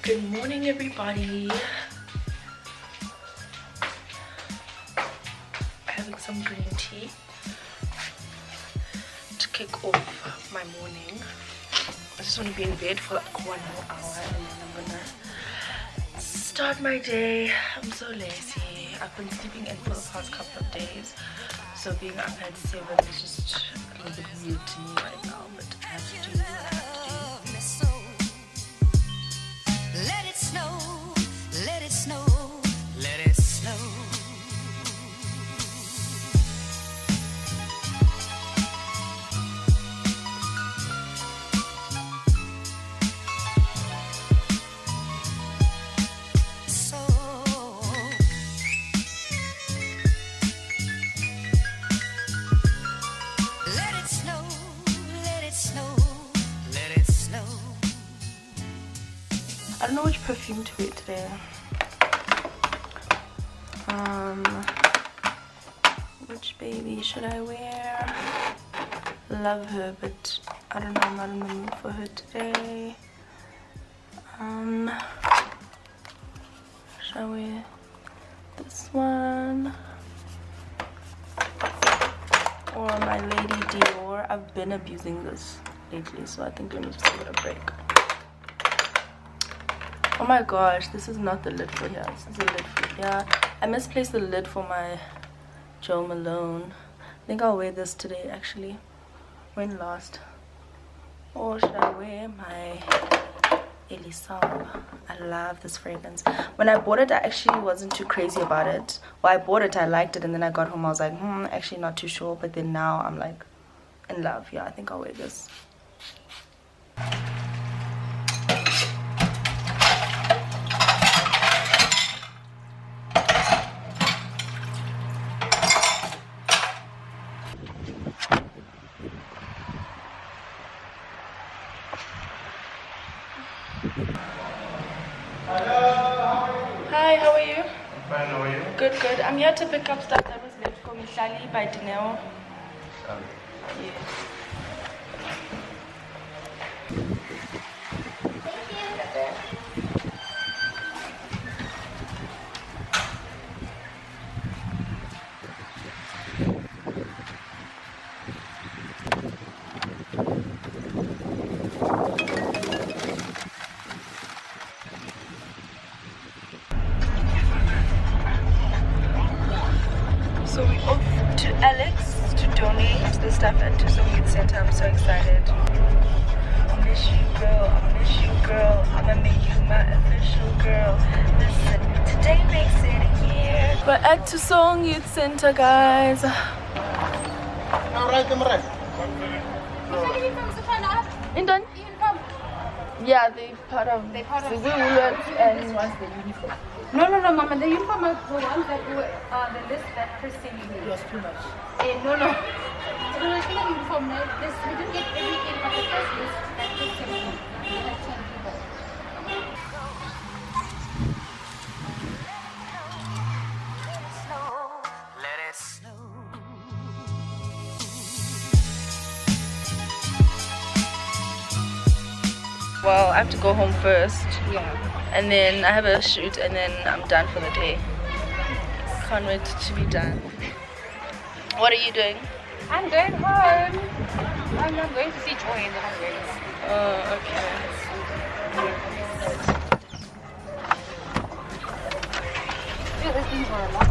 Good morning, everybody. Having some green tea to kick off my morning. I just want to be in bed for like 1 more hour and then I'm gonna start my day. I'm so lazy. I've been sleeping in for the past couple of days, so being up at 7 is just a little bit weird to me right now, but I have to do what I have to do. Let it snow, let it snow, let it snow. I don't know which perfume to wear today. Which baby should I wear? Love her, but I don't know, I'm not in the mood for her today. Should I wear this one? Or my Lady Dior? I've been abusing this lately, so I think let me just give it a break. Oh my gosh, this is not the lid for here. This is the lid for here. I misplaced the lid for my Jo Malone. I think I'll wear this today actually. When last? Or should I wear my Elisab? I love this fragrance. When I bought it, I actually wasn't too crazy about it. Well, I bought it, I liked it, and then I got home, I was like, actually not too sure. But then now I'm like in love. Yeah, I think I'll wear this. Hi, how are you? I'm fine, how are you? Good, good. I'm here to pick up stuff that was left for Mihlali by Dineo. Yes. So we're off to Alex to donate the stuff at Youth Center. I'm so excited. I miss you, girl. I miss you, girl. I'ma make you my official girl. Listen, today makes it a year. We're at Tusong Youth Center, guys. Indon? Yeah, they part of the Woolworths and what's the uniform? No, Mama. The uniform are the ones that were the list that Christine made. It was too much. No. So the uniform, we didn't get everything on the first list that Christine made. We had 10 people. Let it snow. Well, I have to go home first. Yeah. And then I have a shoot and then I'm done for the day. Can't wait to be done. What are you doing? I'm going home. I'm not going to see Joy and then I'm going home. Oh, okay. These things were a lot.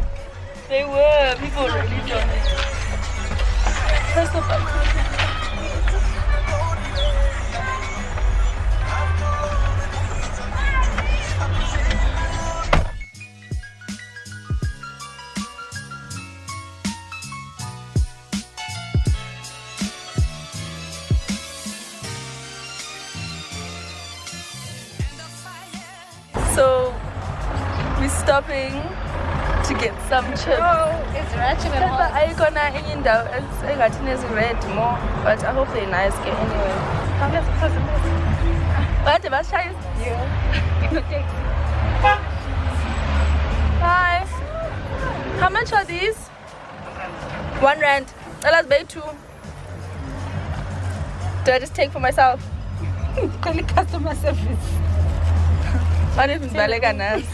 They were. People really don't. Press the button. So we're stopping to get some chips. Oh, it's ratchet and But all. I gonna in the I got red more, but I hope they're nice anyway. What about Shai? Yeah. In the taxi. Hi. How much are these? R1. Let's buy 2. Do I just take for myself? Call customer service. What if it's Baleganas?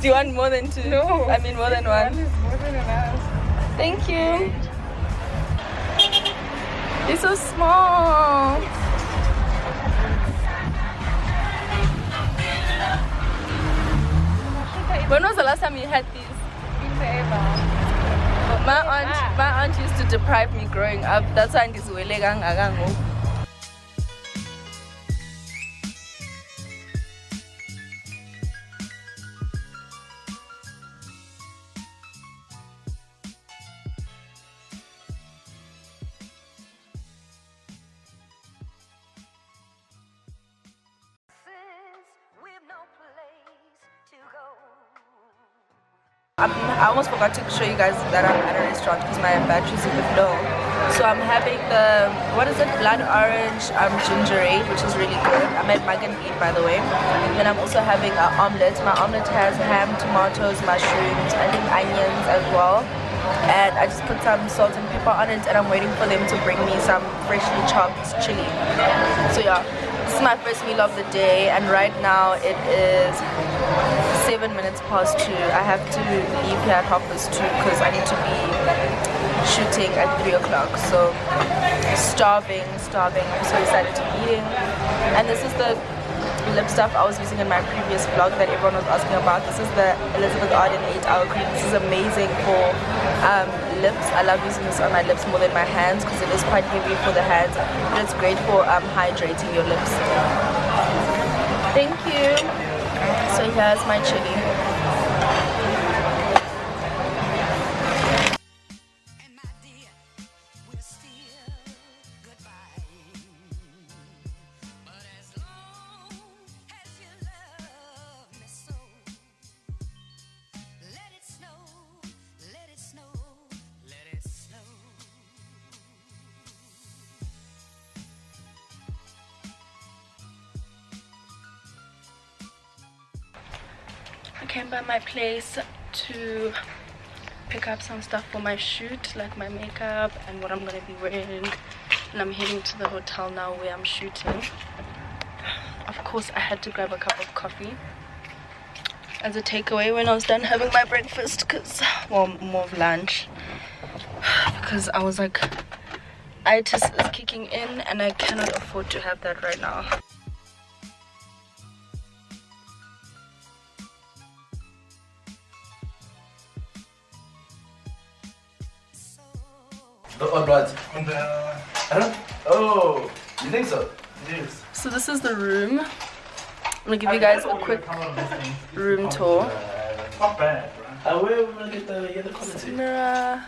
Do you want more than 2? No. I mean more than 1. It's more than enough. Thank you. They're so small. When was the last time you had these? My aunt used to deprive me growing up. That's why I'm this way. I almost forgot to show you guys that I'm at a restaurant because my battery's a bit low. So I'm having the, what is it, blood orange ginger ale, which is really good. I'm at Mug and Eat, by the way. And then I'm also having an omelette. My omelette has ham, tomatoes, mushrooms, I think onions as well. And I just put some salt and pepper on it, and I'm waiting for them to bring me some freshly chopped chili. So yeah, this is my first meal of the day, and right now it is 7 minutes past 2. I have to leave here at 2:30 because I need to be shooting at 3 o'clock. So starving. I'm so excited to be eating. And this is the lip stuff I was using in my previous vlog that everyone was asking about. This is the Elizabeth Arden 8-hour cream. This is amazing for lips. I love using this on my lips more than my hands because it is quite heavy for the hands, but it's great for hydrating your lips. Thank you. So here's my chili. And my dear, we're still goodbye. But as long as you love me so, let it snow, let it snow, let it snow. I came by my place to pick up some stuff for my shoot, like my makeup and what I'm gonna be wearing, and I'm heading to the hotel now where I'm shooting. Of course I had to grab a cup of coffee as a takeaway when I was done having my breakfast, because, well, more of lunch, because I was like, itis is kicking in and I cannot afford to have that right now. Oh, blood. I don't. Oh, you think so? Yes. So this is the room. I'm gonna give you guys a quick room tour. Not bad, bro. Where are we gonna get the quality? Mirror,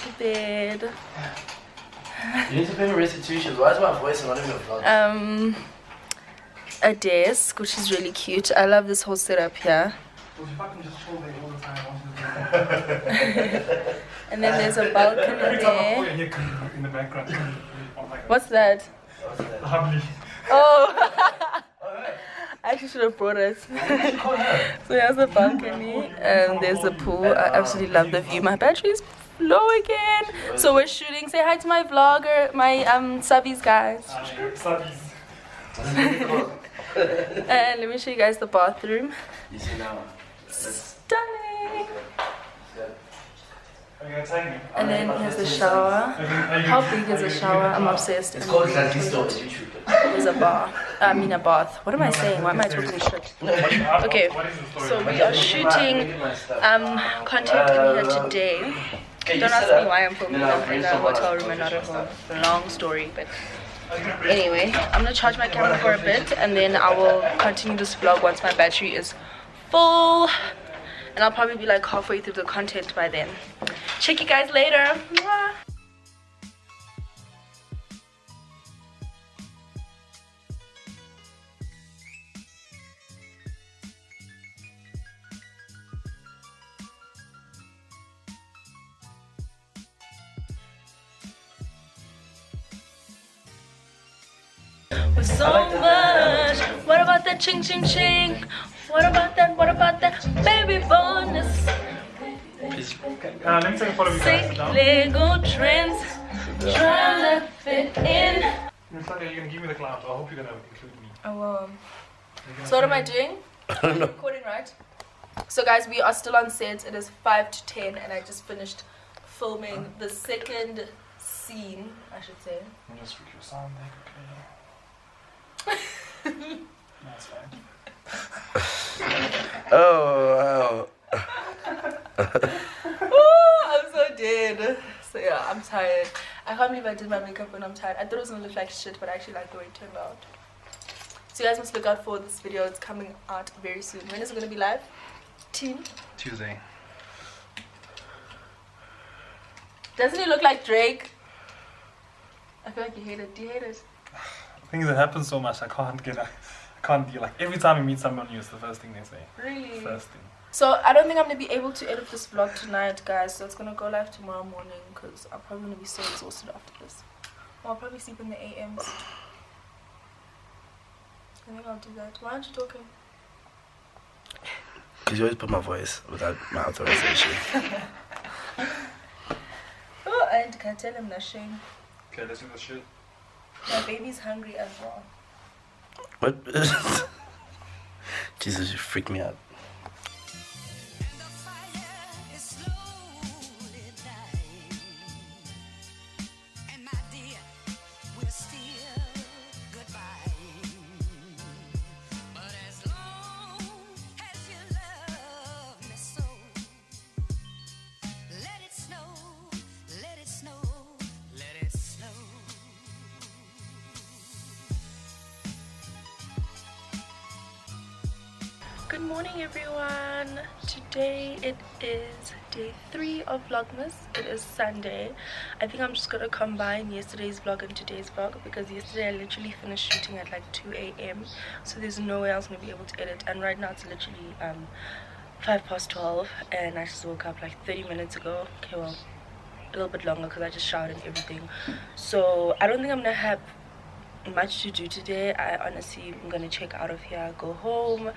the bed, You need to pay me restitution. Why is my voice not even a vlog? a desk, which is really cute. I love this whole setup here. Would you fucking just chill there all the time? And then there's a balcony Every time I put there. it here in the background. Oh my god. What's that? Lovely. Oh, I actually should have brought it. So here's the balcony and there's the pool. I absolutely love the view. My battery's low again. So we're shooting. Say hi to my vlogger, my subbies, guys. Subbies. And let me show you guys the bathroom. You see now? Stunning. Are you gonna take me? And then here's the shower. How big is the shower? I'm obsessed. It's called Transistor YouTube. There's a bar. I mean a bath. What am I saying? Why am I talking shit? Okay, so we are shooting content in here today. Don't ask me why I'm filming in a hotel room and not at home. Long story, but anyway, I'm gonna charge my camera for a bit and then I will continue this vlog once my battery is full. And I'll probably be like halfway through the content by then. Check you guys later. Mwah. With so much. What about that ching ching ching? What about that? What about that baby bonus? Let me take a photo of you guys. Sick Lego trends, trying to fit in. Mihlali, you're gonna give me the clout. I hope you're gonna include me. I will. You're gonna So what am I include me? doing? I don't know. Recording, right? So guys, we are still on set. It is 5 to 10 and I just finished filming the second scene, I should say. I'll just fix your sound there, okay? That's fine. Oh, wow. Ooh, I'm so dead. So yeah, I'm tired. I can't believe I did my makeup when I'm tired. I thought it was gonna look like shit, but I actually like the way it turned out. So you guys must look out for this video. It's coming out very soon. When is it gonna be live? Team? Tuesday. Doesn't he look like Drake? I feel like you hate it. Do you hate it? I think that happens so much. I can't deal. Like every time you meet someone new, it's the first thing they say. Really? First thing. So I don't think I'm gonna be able to edit this vlog tonight, guys. So it's gonna go live tomorrow morning because I'm probably gonna be so exhausted after this. Or I'll probably sleep in the AMs. I think I'll do that. Why aren't you talking? Because you always put my voice without my authorization. Oh, and can I tell him that shame? Okay, let's do this shit. My baby's hungry as well. What? Jesus, you freaked me out. And the fire is slowly dying. And my dear, we're still goodbye. But as long as you love me so, let it snow, let it snow, let it snow. Good morning, everyone. Today it is day 3 of Vlogmas. It is Sunday. I think I'm just gonna combine yesterday's vlog and today's vlog because yesterday I literally finished shooting at like 2 a.m. so there's no way I was gonna be able to edit, and right now it's literally 12:05 and I just woke up like 30 minutes ago. Okay, well, a little bit longer because I just showered and everything. So I don't think I'm gonna have much to do today. I honestly am gonna check out of here, go home.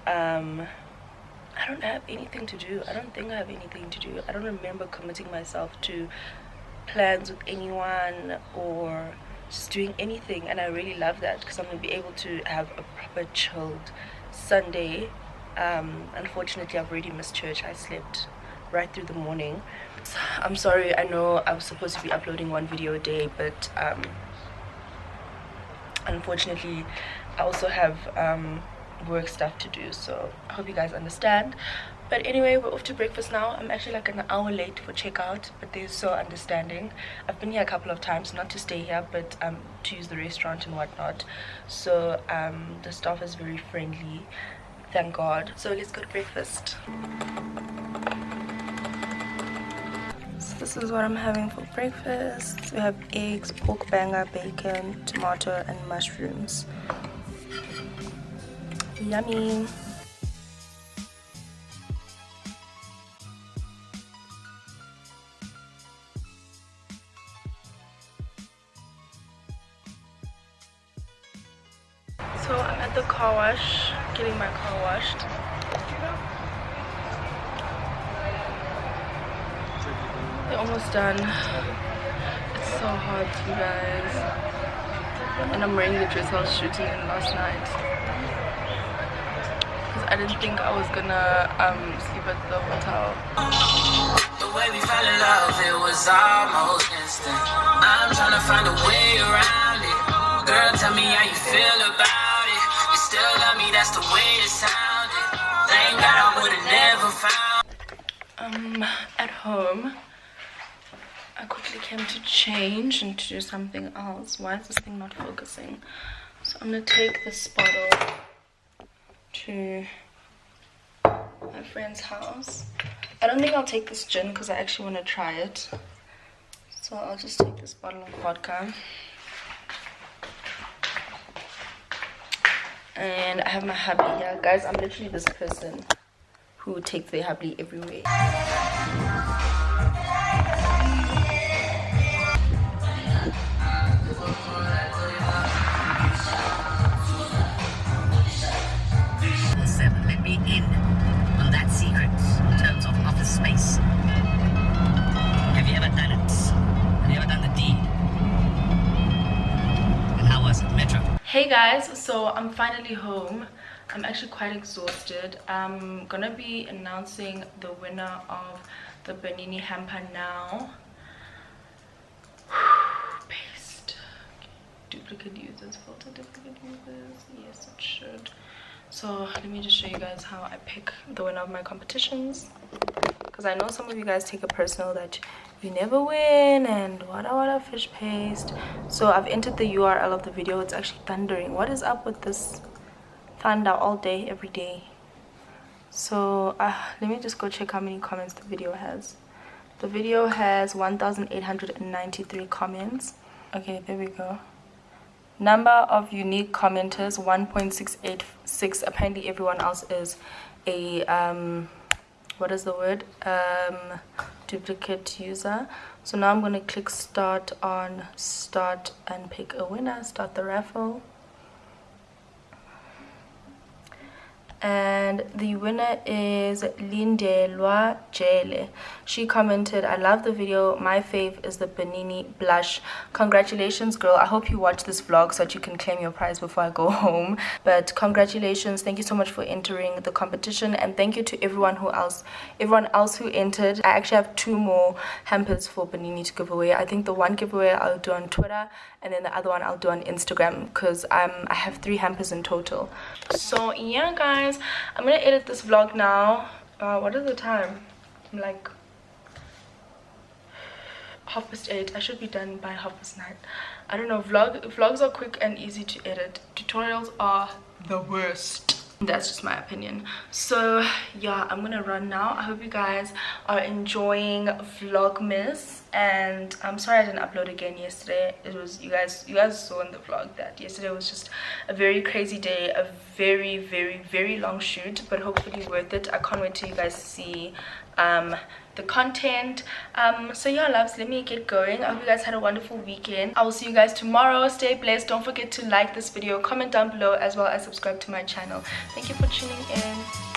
I don't have anything to do. I don't think I have anything to do. I don't remember committing myself to plans with anyone or just doing anything, and I really love that because I'm gonna be able to have a proper chilled Sunday. Unfortunately, I've already missed church. I slept right through the morning. I'm sorry. I know I was supposed to be uploading 1 video a day, but unfortunately I also have work stuff to do, so I hope you guys understand. But anyway, we're off to breakfast now. I'm actually like an hour late for checkout, but they're so understanding. I've been here a couple of times, not to stay here, but to use the restaurant and whatnot. So the staff is very friendly, thank God. So let's go to breakfast. So this is what I'm having for breakfast. We have eggs, pork banger, bacon, tomato and mushrooms. Yummy. So I'm at the car wash, getting my car washed. They're almost done. It's so hot, you guys. And I'm wearing the dress I was shooting in last night. I didn't think I was gonna sleep at the hotel. The way we fell in love, it was almost instant. I'm trying to find a way around it. Girl, tell me how you feel about it. You still love me, that's the way it sounded. Thank God I would've never found. At home, I quickly came to change and to do something else. Why is this thing not focusing? So I'm gonna take this bottle to my friend's house. I don't think I'll take this gin because I actually want to try it. So I'll just take this bottle of vodka. And I have my hubby here. Guys, I'm literally this person who takes their hubby everywhere. Let me in on that secret in terms of office space. Have you ever done it? Have you ever done the deed? And Hey guys, so I'm finally home. I'm actually quite exhausted. I'm gonna be announcing the winner of the Bernini hamper now. Paste. Okay. Duplicate users, filter duplicate users. Yes, it should. So let me just show you guys how I pick the winner of my competitions, because I know some of you guys take it personal that you never win and what fish paste. So I've entered the URL of the video. It's actually thundering. What is up with this thunder all day every day? So let me just go check how many comments the video has. The video has 1,893 comments. Okay, there we go. Number of unique commenters 1.686. Apparently everyone else is a what is the word, duplicate user. So now I'm going to click start on start and pick a winner. Start the raffle. And the winner is Lindelwa Jele. She commented, I love the video. My fave is the Bernini blush. Congratulations, girl. I hope you watch this vlog so that you can claim your prize before I go home. But congratulations. Thank you so much for entering the competition. And thank you to everyone else who entered. I actually have 2 more hampers for Bernini to give away. I think the one giveaway I'll do on Twitter, and then the other one I'll do on Instagram, because I have 3 hampers in total. So yeah guys, I'm gonna edit this vlog now. What is the time? I'm like 8:30. I should be done by 9:30. I don't know. Vlogs are quick and easy to edit. Tutorials are the worst. That's just my opinion. So yeah, I'm gonna run now. I hope you guys are enjoying Vlogmas, and I'm sorry I didn't upload again yesterday. It was you guys saw in the vlog that yesterday was just a very crazy day, a very long shoot, but hopefully worth it. I can't wait till you guys see the content. So yeah loves, let me get going. I hope you guys had a wonderful weekend. I will see you guys tomorrow. Stay blessed. Don't forget to like this video, comment down below, as well as subscribe to my channel. Thank you for tuning in.